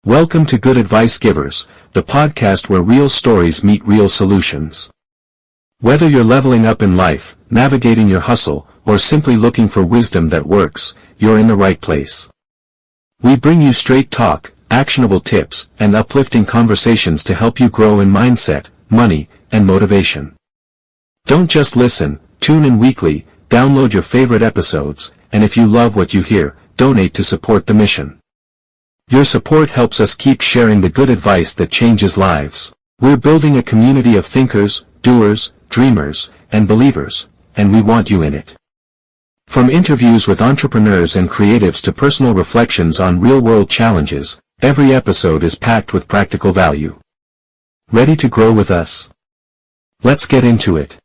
Welcome to Good Advice Givers, the podcast where real stories meet real solutions. Whether you're leveling up in life, navigating your hustle, or simply looking for wisdom that works, you're in the right place. We bring you straight talk, actionable tips, and uplifting conversations to help you grow in mindset, money, and motivation. Don't just listen, tune in weekly, download your favorite episodes, and if you love what you hear, donate to support the mission. Your support helps us keep sharing the good advice that changes lives. We're building a community of thinkers, doers, dreamers, and believers, and we want you in it. From interviews with entrepreneurs and creatives to personal reflections on real-world challenges, every episode is packed with practical value. Ready to grow with us? Let's get into it.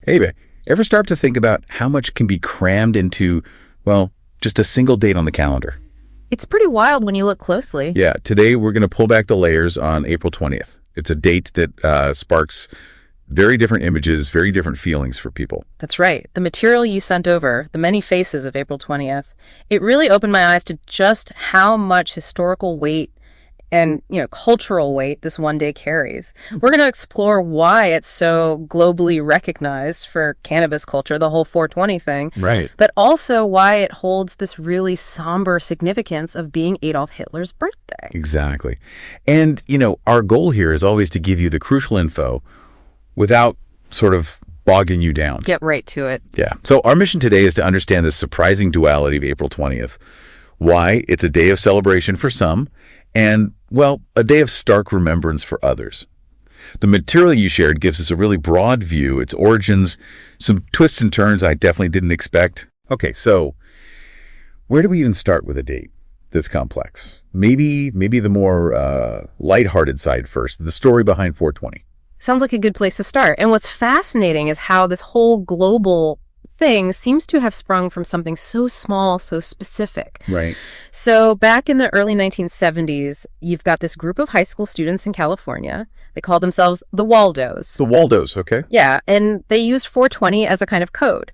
Hey, ever start to think about how much can be crammed into, well, just a single date on the calendar? It's pretty wild when you look closely. Yeah, today we're going to pull back the layers on April 20th. It's a date that sparks very different images, very different feelings for people. That's right. The material you sent over, the many faces of April 20th, it really opened my eyes to just how much historical weight and, cultural weight this one day carries. We're going to explore why it's so globally recognized for cannabis culture, the whole 420 thing. Right. But also why it holds this really somber significance of being Adolf Hitler's birthday. Exactly. And, our goal here is always to give you the crucial info without sort of bogging you down. Get right to it. Yeah. So our mission today is to understand the surprising duality of April 20th, why it's a day of celebration for some, and, well, a day of stark remembrance for others. The material you shared gives us a really broad view, its origins, some twists and turns I definitely didn't expect. Okay, so where do we even start with a date this complex? Maybe the more lighthearted side first, the story behind 420. Sounds like a good place to start. And what's fascinating is how this whole global thing seems to have sprung from something so small, so specific. Right. So back in the early 1970s, you've got this group of high school students in California. They call themselves the Waldos. The Waldos, okay. Yeah, and they used 420 as a kind of code.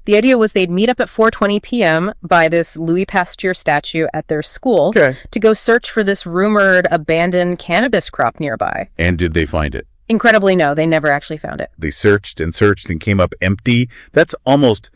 The idea was they'd meet up at 4:20 p.m. by this Louis Pasteur statue at their school to go search for this rumored abandoned cannabis crop nearby. And did they find it? Incredibly, no, they never actually found it. They searched and came up empty. That's almost,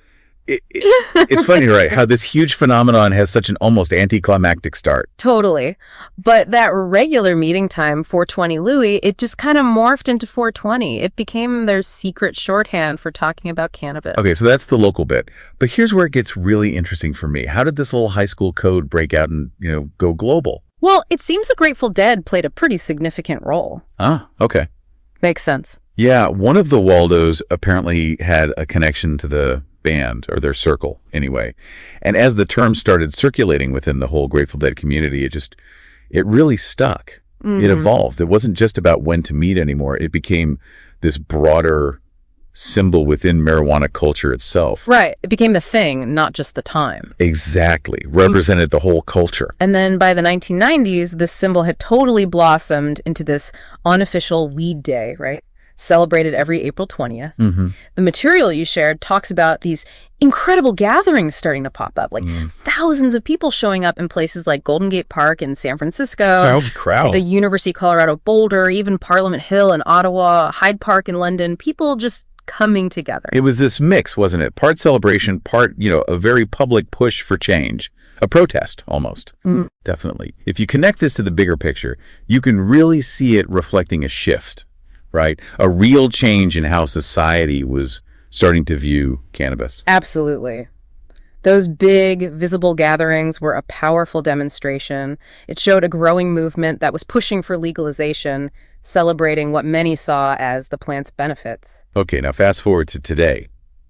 it's funny, right? How this huge phenomenon has such an almost anticlimactic start. Totally. But that regular meeting time, 420 Louis, it just kind of morphed into 420. It became their secret shorthand for talking about cannabis. Okay, so that's the local bit. But here's where it gets really interesting for me. How did this little high school code break out and, go global? Well, it seems the Grateful Dead played a pretty significant role. Ah, okay. Makes sense. Yeah, one of the Waldos apparently had a connection to the band, or their circle, anyway. And as the term started circulating within the whole Grateful Dead community, it really stuck. Mm-hmm. It evolved. It wasn't just about when to meet anymore. It became this broader symbol within marijuana culture itself. Right. It became the thing, not just the time. Exactly. Represented the whole culture. And then by the 1990s, this symbol had totally blossomed into this unofficial weed day, right? Celebrated every April 20th. Mm-hmm. The material you shared talks about these incredible gatherings starting to pop up, like thousands of people showing up in places like Golden Gate Park in San Francisco, crowd. The University of Colorado Boulder, even Parliament Hill in Ottawa, Hyde Park in London, people just coming together. It was this mix, wasn't it? Part celebration, part, a very public push for change. A protest, almost. Mm. Definitely. If you connect this to the bigger picture, you can really see it reflecting a shift, right? A real change in how society was starting to view cannabis. Absolutely. Those big, visible gatherings were a powerful demonstration. It showed a growing movement that was pushing for legalization, celebrating what many saw as the plant's benefits. Okay, now fast forward to today.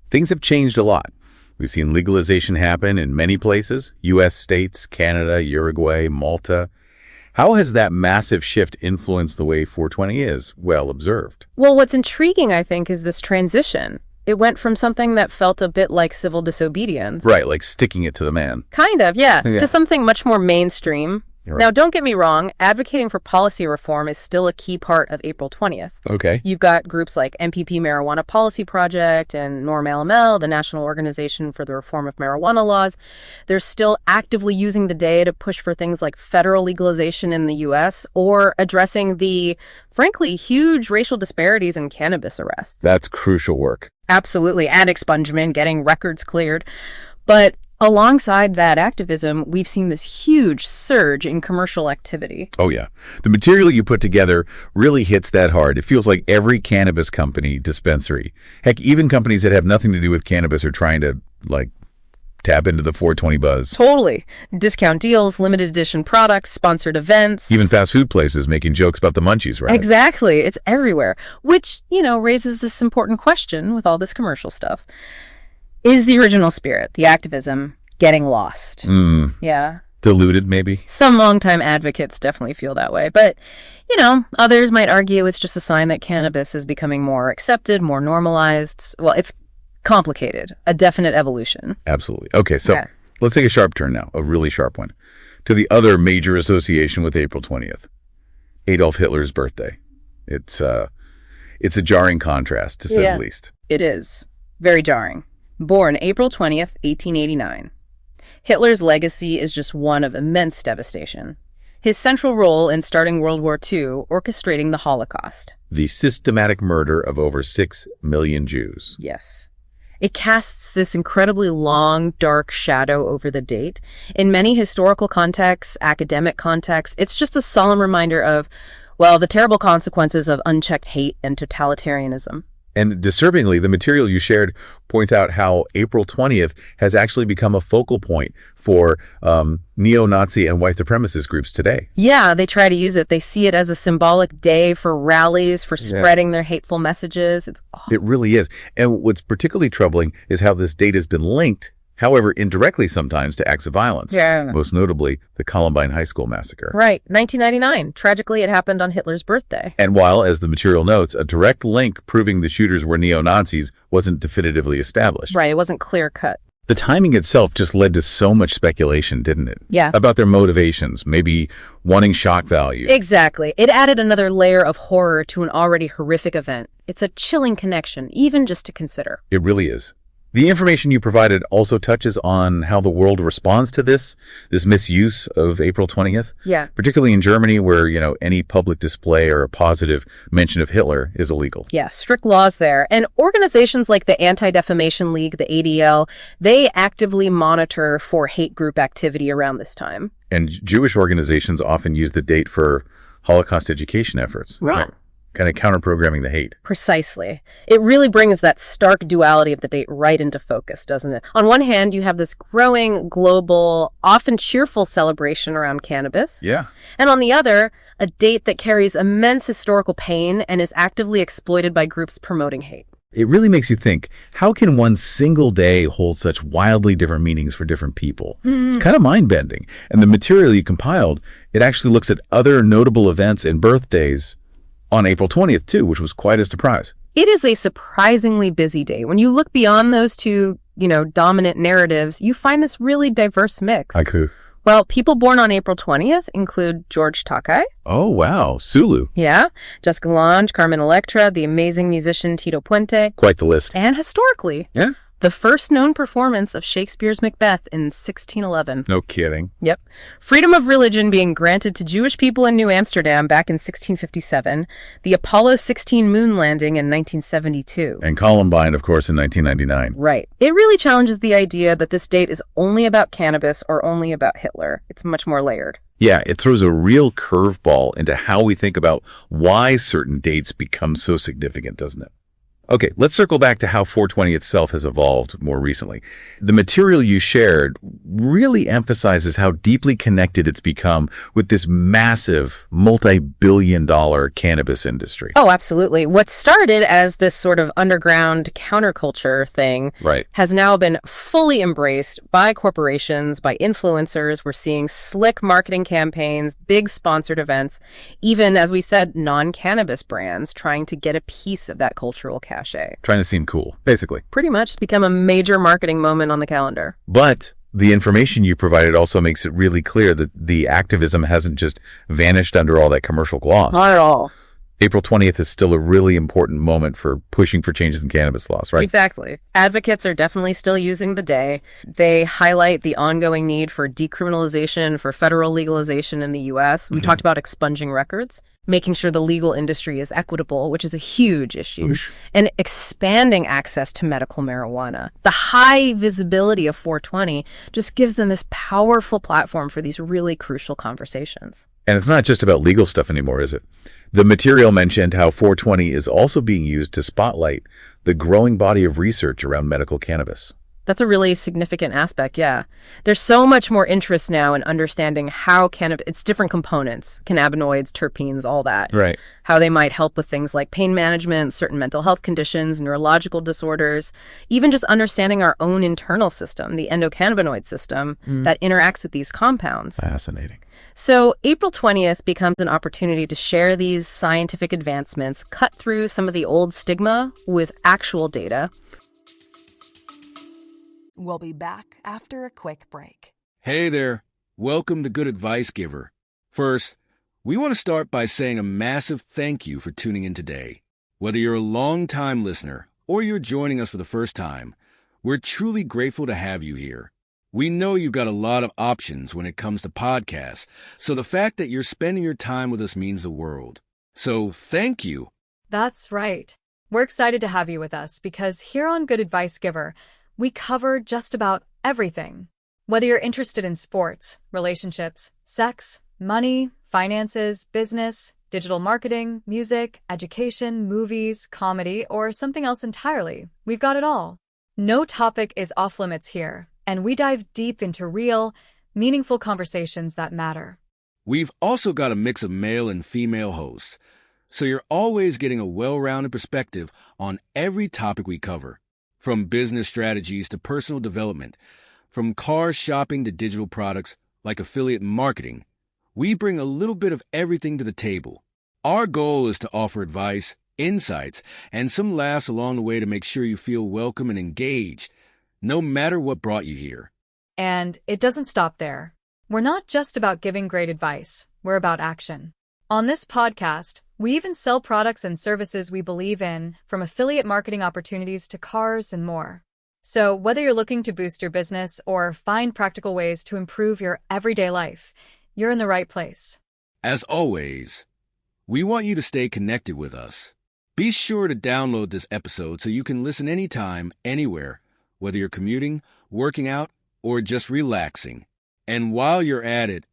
Things have changed a lot. We've seen legalization happen in many places, U.S. states, Canada, Uruguay, Malta. How has that massive shift influenced the way 420 is well observed? Well, what's intriguing, I think, is this transition. It went from something that felt a bit like civil disobedience. Right, like sticking it to the man. Kind of, yeah. To something much more mainstream, Right. Now, don't get me wrong, advocating for policy reform is still a key part of April 20th. Okay. You've got groups like MPP Marijuana Policy Project and NORM-LML, the National Organization for the Reform of Marijuana Laws. They're still actively using the day to push for things like federal legalization in the U.S. or addressing the, frankly, huge racial disparities in cannabis arrests. That's crucial work. Absolutely, and expungement, getting records cleared. But alongside that activism, we've seen this huge surge in commercial activity. Oh, yeah. The material you put together really hits that hard. It feels like every cannabis company, dispensary, heck, even companies that have nothing to do with cannabis are trying to, tap into the 420 buzz. Totally. Discount deals, limited edition products, sponsored events. Even fast food places making jokes about the munchies, right? Exactly. It's everywhere, which, raises this important question with all this commercial stuff. Is the original spirit, the activism, getting lost? Yeah. Diluted, maybe? Some longtime advocates definitely feel that way. But, others might argue it's just a sign that cannabis is becoming more accepted, more normalized. Well, it's complicated, a definite evolution. Absolutely. Okay, so let's take a sharp turn now, a really sharp one, to the other major association with April 20th, Adolf Hitler's birthday. It's a jarring contrast, to say the least. It is. Very jarring. Born April 20th, 1889. Hitler's legacy is just one of immense devastation. His central role in starting World War II, orchestrating the Holocaust. The systematic murder of over 6 million Jews. Yes. It casts this incredibly long, dark shadow over the date. In many historical contexts, academic contexts, it's just a solemn reminder of, the terrible consequences of unchecked hate and totalitarianism. And disturbingly, the material you shared points out how April 20th has actually become a focal point for neo-Nazi and white supremacist groups today. Yeah, they try to use it. They see it as a symbolic day for rallies, for spreading their hateful messages. It really is. And what's particularly troubling is how this date has been linked, however indirectly sometimes, to acts of violence. Yeah. Most notably, the Columbine High School massacre. Right, 1999. Tragically, it happened on Hitler's birthday. And while, as the material notes, a direct link proving the shooters were neo-Nazis wasn't definitively established. Right, it wasn't clear-cut. The timing itself just led to so much speculation, didn't it? Yeah. About their motivations, maybe wanting shock value. Exactly. It added another layer of horror to an already horrific event. It's a chilling connection, even just to consider. It really is. The information you provided also touches on how the world responds to this misuse of April 20th. Yeah. Particularly in Germany, where, any public display or a positive mention of Hitler is illegal. Yeah, strict laws there. And organizations like the Anti-Defamation League, the ADL, they actively monitor for hate group activity around this time. And Jewish organizations often use the date for Holocaust education efforts. Right. Kind of counter-programming the hate. Precisely. It really brings that stark duality of the date right into focus, doesn't it? On one hand, you have this growing, global, often cheerful celebration around cannabis. Yeah. And on the other, a date that carries immense historical pain and is actively exploited by groups promoting hate. It really makes you think, how can one single day hold such wildly different meanings for different people? It's kind of mind-bending. And the material you compiled, it actually looks at other notable events and birthdays on April 20th, too, which was quite a surprise. It is a surprisingly busy day. When you look beyond those two, dominant narratives, you find this really diverse mix. Like who? Well, people born on April 20th include George Takei. Oh, wow. Sulu. Yeah. Jessica Lange, Carmen Electra, the amazing musician Tito Puente. Quite the list. And historically, the first known performance of Shakespeare's Macbeth in 1611. No kidding. Yep. Freedom of religion being granted to Jewish people in New Amsterdam back in 1657. The Apollo 16 moon landing in 1972. And Columbine, of course, in 1999. Right. It really challenges the idea that this date is only about cannabis or only about Hitler. It's much more layered. Yeah, it throws a real curveball into how we think about why certain dates become so significant, doesn't it? Okay, let's circle back to how 420 itself has evolved more recently. The material you shared really emphasizes how deeply connected it's become with this massive, multi-billion-dollar cannabis industry. Oh, absolutely. What started as this sort of underground counterculture thing has now been fully embraced by corporations, by influencers. We're seeing slick marketing campaigns, big sponsored events, even, as we said, non-cannabis brands trying to get a piece of that cultural cachet. Trying to seem cool, basically. Pretty much become a major marketing moment on the calendar. But The information you provided also makes it really clear that the activism hasn't just vanished under all that commercial gloss. Not at all. April 20th is still a really important moment for pushing for changes in cannabis laws, right? Exactly. Advocates are definitely still using the day. They highlight the ongoing need for decriminalization, for federal legalization in the U.S. We talked about expunging records, making sure the legal industry is equitable, which is a huge issue, and expanding access to medical marijuana. The high visibility of 420 just gives them this powerful platform for these really crucial conversations. And it's not just about legal stuff anymore, is it? The material mentioned how 420 is also being used to spotlight the growing body of research around medical cannabis. That's a really significant aspect, yeah. There's so much more interest now in understanding how its different components, cannabinoids, terpenes, all that. Right. How they might help with things like pain management, certain mental health conditions, neurological disorders, even just understanding our own internal system, the endocannabinoid system that interacts with these compounds. Fascinating. So April 20th becomes an opportunity to share these scientific advancements, cut through some of the old stigma with actual data. We'll be back after a quick break. Hey there. Welcome to Good Advice Giver. First, we want to start by saying a massive thank you for tuning in today. Whether you're a long-time listener or you're joining us for the first time, we're truly grateful to have you here. We know you've got a lot of options when it comes to podcasts, so the fact that you're spending your time with us means the world. So thank you. That's right. We're excited to have you with us because here on Good Advice Giver, we cover just about everything. Whether you're interested in sports, relationships, sex, money, finances, business, digital marketing, music, education, movies, comedy, or something else entirely, we've got it all. No topic is off limits here, and we dive deep into real, meaningful conversations that matter. We've also got a mix of male and female hosts, so you're always getting a well-rounded perspective on every topic we cover. From business strategies to personal development, from car shopping to digital products like affiliate marketing, we bring a little bit of everything to the table. Our goal is to offer advice, insights, and some laughs along the way to make sure you feel welcome and engaged, no matter what brought you here. And it doesn't stop there. We're not just about giving great advice, we're about action. On this podcast, we even sell products and services we believe in, from affiliate marketing opportunities to cars and more. So whether you're looking to boost your business or find practical ways to improve your everyday life, you're in the right place. As always, we want you to stay connected with us. Be sure to download this episode so you can listen anytime, anywhere, whether you're commuting, working out, or just relaxing. And while you're at it,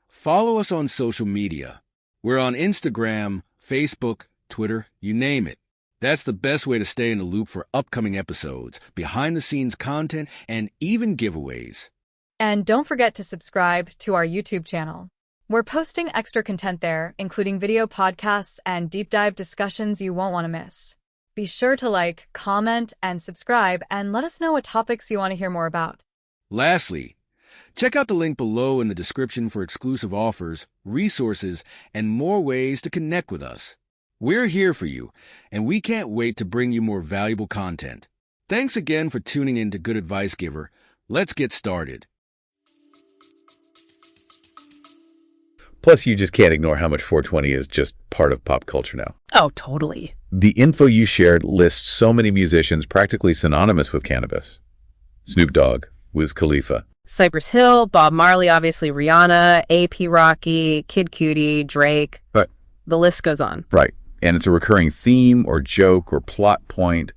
follow us on social media. We're on Instagram, Facebook, Twitter, you name it. That's the best way to stay in the loop for upcoming episodes, behind-the-scenes content, and even giveaways. And don't forget to subscribe to our YouTube channel. We're posting extra content there, including video podcasts and deep dive discussions you won't want to miss. Be sure to like, comment, and subscribe, and let us know what topics you want to hear more about. Lastly, check out the link below in the description for exclusive offers, resources, and more ways to connect with us. We're here for you, and we can't wait to bring you more valuable content. Thanks again for tuning in to Good Advice Giver. Let's get started. Plus, you just can't ignore how much 420 is just part of pop culture now. Oh, totally. The info you shared lists so many musicians practically synonymous with cannabis. Snoop Dogg, Wiz Khalifa, Cypress Hill, Bob Marley, obviously Rihanna, A.P. Rocky, Kid Cudi, Drake. Right. The list goes on. Right. And it's a recurring theme or joke or plot point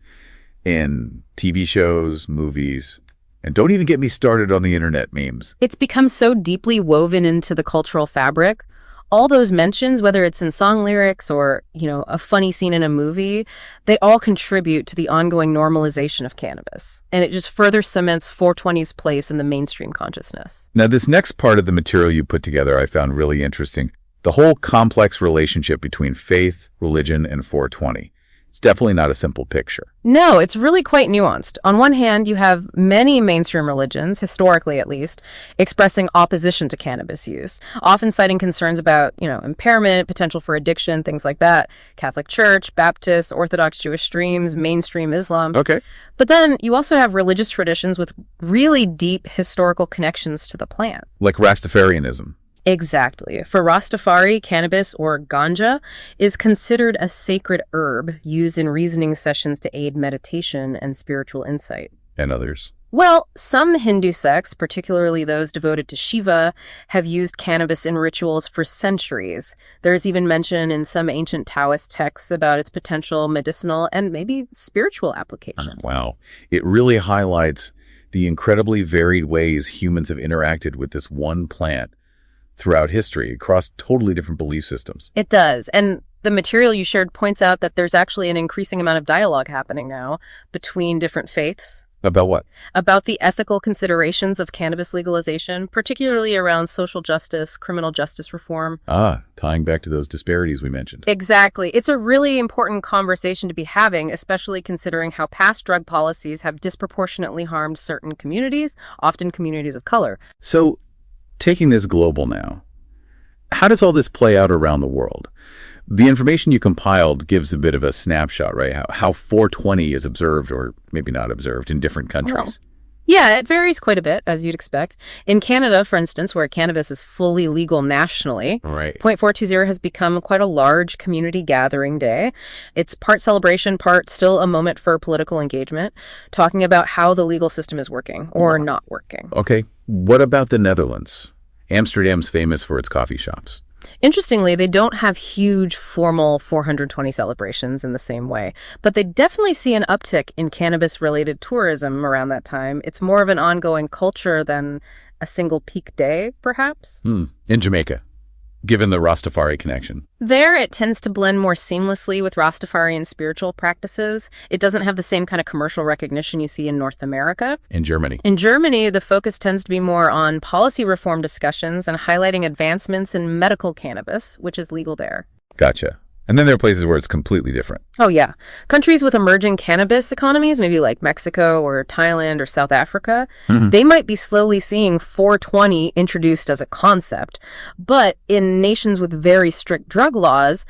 in TV shows, movies, and don't even get me started on the internet memes. It's become so deeply woven into the cultural fabric. All those mentions, whether it's in song lyrics or, a funny scene in a movie, they all contribute to the ongoing normalization of cannabis. And it just further cements 420's place in the mainstream consciousness. Now, this next part of the material you put together I found really interesting. The whole complex relationship between faith, religion, and 420. It It's definitely not a simple picture. No, it's really quite nuanced. On one hand, you have many mainstream religions, historically at least, expressing opposition to cannabis use, often citing concerns about, impairment, potential for addiction, things like that. Catholic Church, Baptist, Orthodox Jewish streams, mainstream Islam. Okay. But then you also have religious traditions with really deep historical connections to the plant. Like Rastafarianism. Exactly. For Rastafari, cannabis, or ganja, is considered a sacred herb used in reasoning sessions to aid meditation and spiritual insight. And others. Well, some Hindu sects, particularly those devoted to Shiva, have used cannabis in rituals for centuries. There's even mention in some ancient Taoist texts about its potential medicinal and maybe spiritual application. Wow. It really highlights the incredibly varied ways humans have interacted with this one plant throughout history across totally different belief systems. It does. And the material you shared points out that there's actually an increasing amount of dialogue happening now between different faiths. About what? About the ethical considerations of cannabis legalization, particularly around social justice, criminal justice reform. Tying back to those disparities we mentioned. Exactly. It's a really important conversation to be having, especially considering how past drug policies have disproportionately harmed certain communities, often communities of color. So, taking this global now, how does all this play out around the world? The information you compiled gives a bit of a snapshot, right? How 420 is observed or maybe not observed in different countries. Yeah, it varies quite a bit, as you'd expect. In Canada, for instance, where cannabis is fully legal nationally, Right. Point 420 has become quite a large community gathering day. It's part celebration, part still a moment for political engagement, talking about how the legal system is working or not working. Okay. What about the Netherlands? Amsterdam's famous for its coffee shops. Interestingly, they don't have huge formal 420 celebrations in the same way, but they definitely see an uptick in cannabis-related tourism around that time. It's more of an ongoing culture than a single peak day, perhaps. In Jamaica, given the Rastafari connection. There, it tends to blend more seamlessly with Rastafarian spiritual practices. It doesn't have the same kind of commercial recognition you see in North America. In Germany. In Germany, the focus tends to be more on policy reform discussions and highlighting advancements in medical cannabis, which is legal there. Gotcha. And then there are places where it's completely different. Oh, yeah. Countries with emerging cannabis economies, maybe like Mexico or Thailand or South Africa, they might be slowly seeing 420 introduced as a concept. But in nations with very strict drug laws,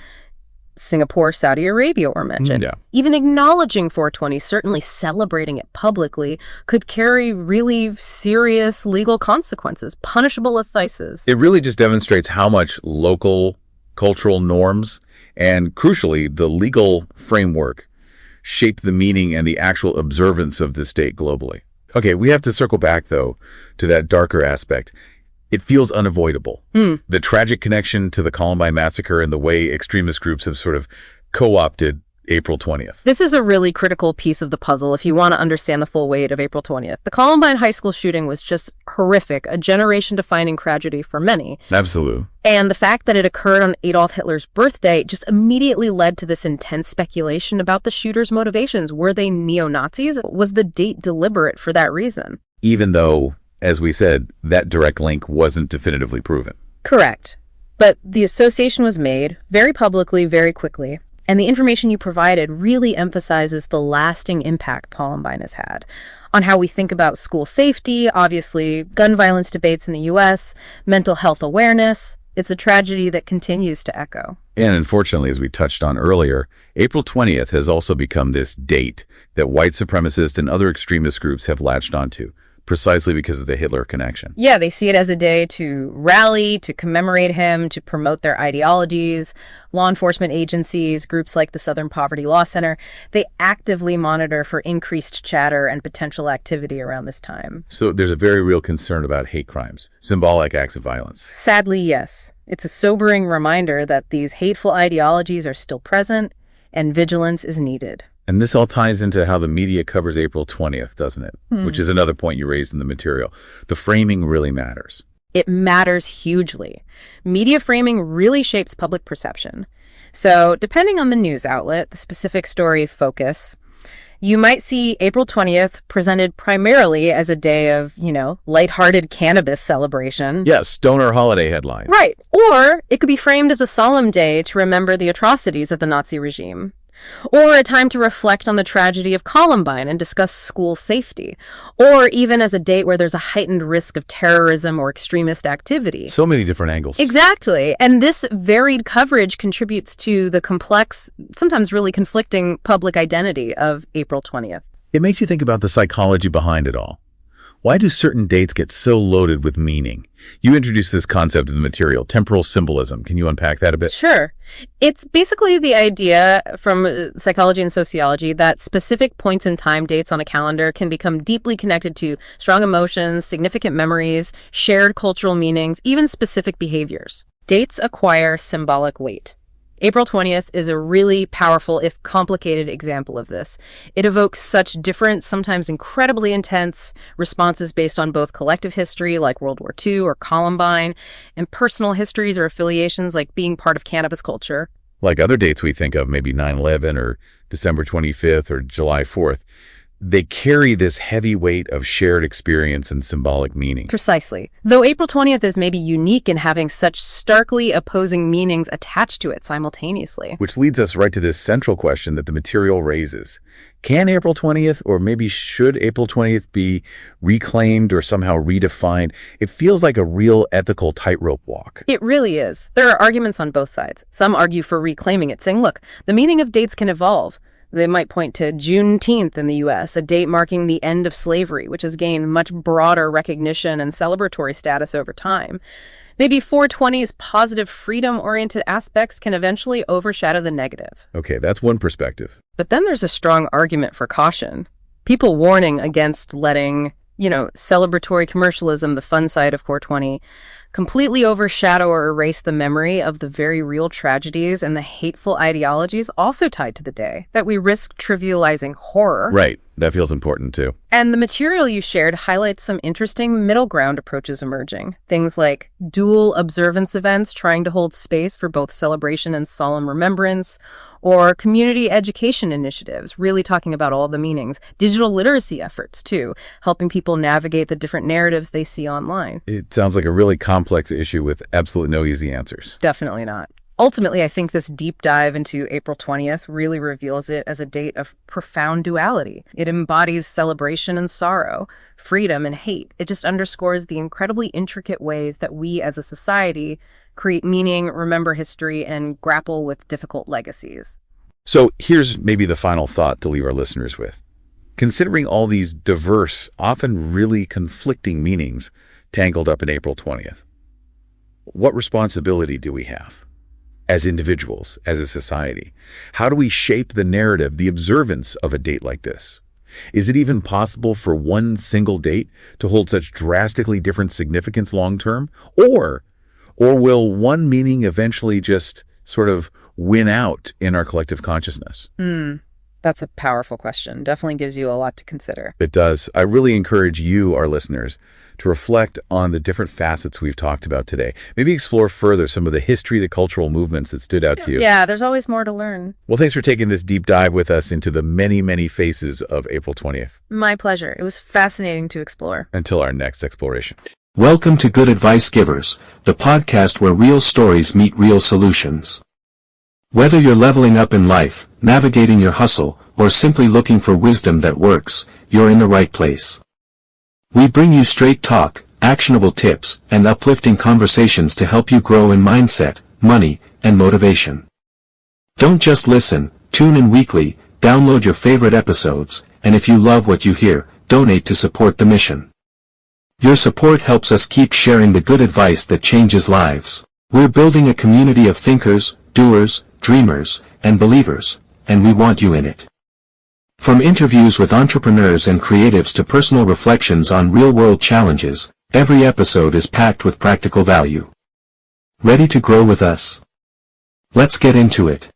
Singapore, Saudi Arabia were mentioned. Yeah. Even acknowledging 420, certainly celebrating it publicly, could carry really serious legal consequences, punishable offenses. It really just demonstrates how much local cultural norms and, crucially, the legal framework shape the meaning and the actual observance of this date globally. Okay, we have to circle back, though, to that darker aspect. It feels unavoidable. The tragic connection to the Columbine massacre and the way extremist groups have sort of co-opted April 20th. This is a really critical piece of the puzzle if you want to understand the full weight of April 20th. The Columbine High School shooting was just horrific, a generation-defining tragedy for many. Absolutely. And the fact that it occurred on Adolf Hitler's birthday just immediately led to this intense speculation about the shooter's motivations. Were they neo-Nazis? Was the date deliberate for that reason? Even though, as we said, that direct link wasn't definitively proven. Correct. But the association was made very publicly, very quickly. And the information you provided really emphasizes the lasting impact Columbine has had on how we think about school safety, obviously gun violence debates in the U.S., mental health awareness. It's a tragedy that continues to echo. And unfortunately, as we touched on earlier, April 20th has also become this date that white supremacist and other extremist groups have latched onto, precisely because of the Hitler connection. Yeah, they see it as a day to rally, to commemorate him, to promote their ideologies. Law enforcement agencies, groups like the Southern Poverty Law Center, they actively monitor for increased chatter and potential activity around this time. So there's a very real concern about hate crimes, symbolic acts of violence. Sadly, yes. It's a sobering reminder that these hateful ideologies are still present and vigilance is needed. And this all ties into how the media covers April 20th, doesn't it? Which is another point you raised in the material. The framing really matters. It matters hugely. Media framing really shapes public perception. So depending on the news outlet, the specific story focus, you might see April 20th presented primarily as a day of, lighthearted cannabis celebration. Yes, stoner holiday headline. Right. Or it could be framed as a solemn day to remember the atrocities of the Nazi regime. or a time to reflect on the tragedy of Columbine and discuss school safety, or even as a date where there's a heightened risk of terrorism or extremist activity. So many different angles. Exactly. And this varied coverage contributes to the complex, sometimes really conflicting public identity of April 20th. It makes you think about the psychology behind it all. Why do certain dates get so loaded with meaning? You introduced this concept in the material, temporal symbolism. Can you unpack that a bit? Sure. It's basically the idea from psychology and sociology that specific points in time dates on a calendar can become deeply connected to strong emotions, significant memories, shared cultural meanings, even specific behaviors. Dates acquire symbolic weight. April 20th is a really powerful, if complicated, example of this. It evokes such different, sometimes incredibly intense responses based on both collective history, like World War II or Columbine, and personal histories or affiliations, like being part of cannabis culture. Like other dates we think of, maybe 9/11 or December 25th or July 4th, they carry this heavy weight of shared experience and symbolic meaning. Precisely. Though April 20th is maybe unique in having such starkly opposing meanings attached to it simultaneously. Which leads us right to this central question that the material raises. Can April 20th, or maybe should April 20th be reclaimed or somehow redefined? It feels like a real ethical tightrope walk. It really is. There are arguments on both sides. Some argue for reclaiming it, saying, look, the meaning of dates can evolve. They might point to Juneteenth in the U.S., a date marking the end of slavery, which has gained much broader recognition and celebratory status over time. Maybe 420's positive freedom-oriented aspects can eventually overshadow the negative. Okay, that's one perspective. But then there's a strong argument for caution. People warning against letting, celebratory commercialism, the fun side of 420, completely overshadow or erase the memory of the very real tragedies and the hateful ideologies also tied to the day, that we risk trivializing horror. Right. That feels important too. And the material you shared highlights some interesting middle ground approaches emerging. Things like dual observance events trying to hold space for both celebration and solemn remembrance, or community education initiatives, really talking about all the meanings. Digital literacy efforts, too, helping people navigate the different narratives they see online. It sounds like a really complex issue with absolutely no easy answers. Definitely not. Ultimately, I think this deep dive into April 20th really reveals it as a date of profound duality. It embodies celebration and sorrow, freedom and hate. It just underscores the incredibly intricate ways that we as a society create meaning, remember history, and grapple with difficult legacies. So here's maybe the final thought to leave our listeners with. Considering all these diverse, often really conflicting meanings tangled up in April 20th, what responsibility do we have? As individuals, as a society? How do we shape the narrative, the observance of a date like this? Is it even possible for one single date to hold such drastically different significance long-term? Or will one meaning eventually just sort of win out in our collective consciousness? That's a powerful question. Definitely gives you a lot to consider. It does. I really encourage you, our listeners, to reflect on the different facets we've talked about today. Maybe explore further some of the history, the cultural movements that stood out to you. Yeah, there's always more to learn. Well, thanks for taking this deep dive with us into the many, many faces of April 20th. My pleasure. It was fascinating to explore. Until our next exploration. Welcome to Good Advice Givers, the podcast where real stories meet real solutions. Whether you're leveling up in life, navigating your hustle, or simply looking for wisdom that works, you're in the right place. We bring you straight talk, actionable tips, and uplifting conversations to help you grow in mindset, money, and motivation. Don't just listen, tune in weekly, download your favorite episodes, and if you love what you hear, donate to support the mission. Your support helps us keep sharing the good advice that changes lives. We're building a community of thinkers, doers, dreamers, and believers, and we want you in it. From interviews with entrepreneurs and creatives to personal reflections on real-world challenges, every episode is packed with practical value. Ready to grow with us? Let's get into it.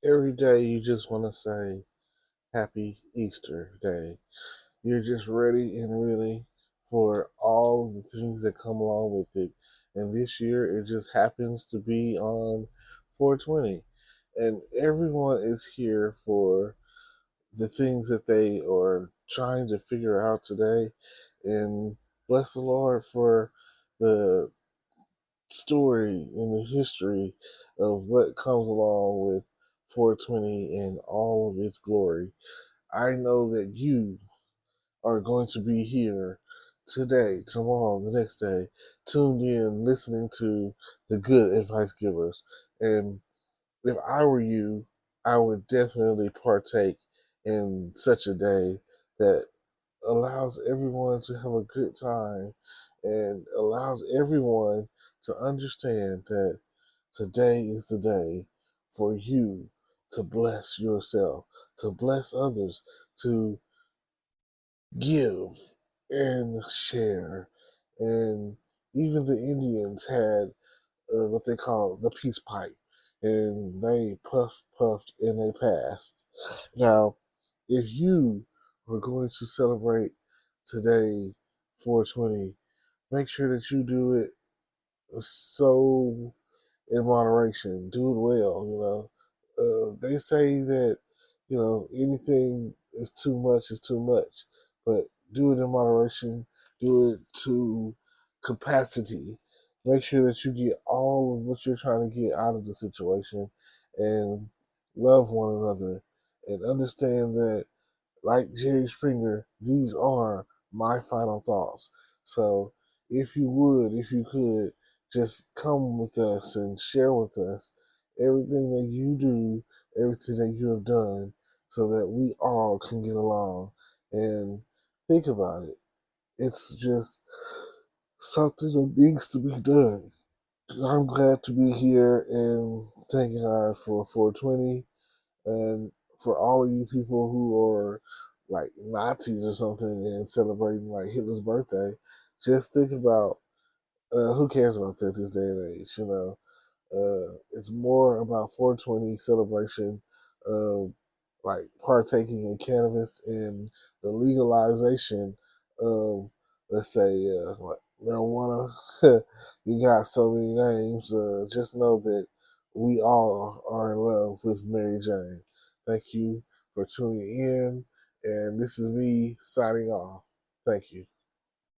Every day you just want to say, Happy Easter Day. You're just ready and really for all of the things that come along with it. And this year it just happens to be on 420. And everyone is here for the things that they are trying to figure out today. And bless the Lord for the story and the history of what comes along with 420 in all of its glory. I know that you are going to be here today, tomorrow, the next day, tuned in, listening to the good advice givers. And if I were you, I would definitely partake in such a day that allows everyone to have a good time and allows everyone to understand that today is the day for you to bless yourself, to bless others, to give and share. And even the Indians had what they call the peace pipe, and they puffed, and they passed. Now, if you were going to celebrate today, 420, make sure that you do it so in moderation. Do it well. They say that anything is too much is too much, but do it in moderation. Do it to capacity. Make sure that you get all of what you're trying to get out of the situation, and love one another, and understand that, like Jerry Springer, these are my final thoughts. So if you could, just come with us and share with us everything that you do, everything that you have done, so that we all can get along. And think about it. It's just something that needs to be done. I'm glad to be here, and thank God for 420. And for all of you people who are like Nazis or something and celebrating like Hitler's birthday, just think about who cares about that this day and age. It's more about 420 celebration of like partaking in cannabis and the legalization of, let's say, marijuana. You got so many names. Just know that we all are in love with Mary Jane. Thank you for tuning in, and this is me signing off. Thank you.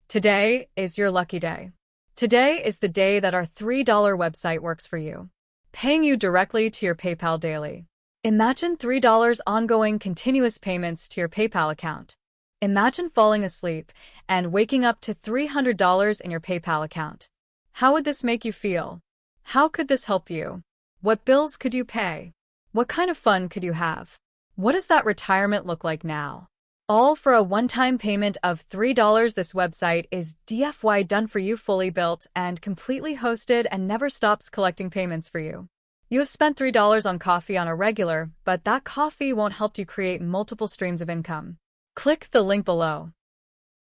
Today is your lucky day. Today is the day that our $3 website works for you, paying you directly to your PayPal daily. Imagine $3 ongoing continuous payments to your PayPal account. Imagine falling asleep and waking up to $300 in your PayPal account. How would this make you feel? How could this help you? What bills could you pay? What kind of fun could you have? What does that retirement look like now? All for a one-time payment of $3. This website is DFY done for you, fully built and completely hosted, and never stops collecting payments for you. You have spent $3 on coffee on a regular, but that coffee won't help you create multiple streams of income. Click the link below.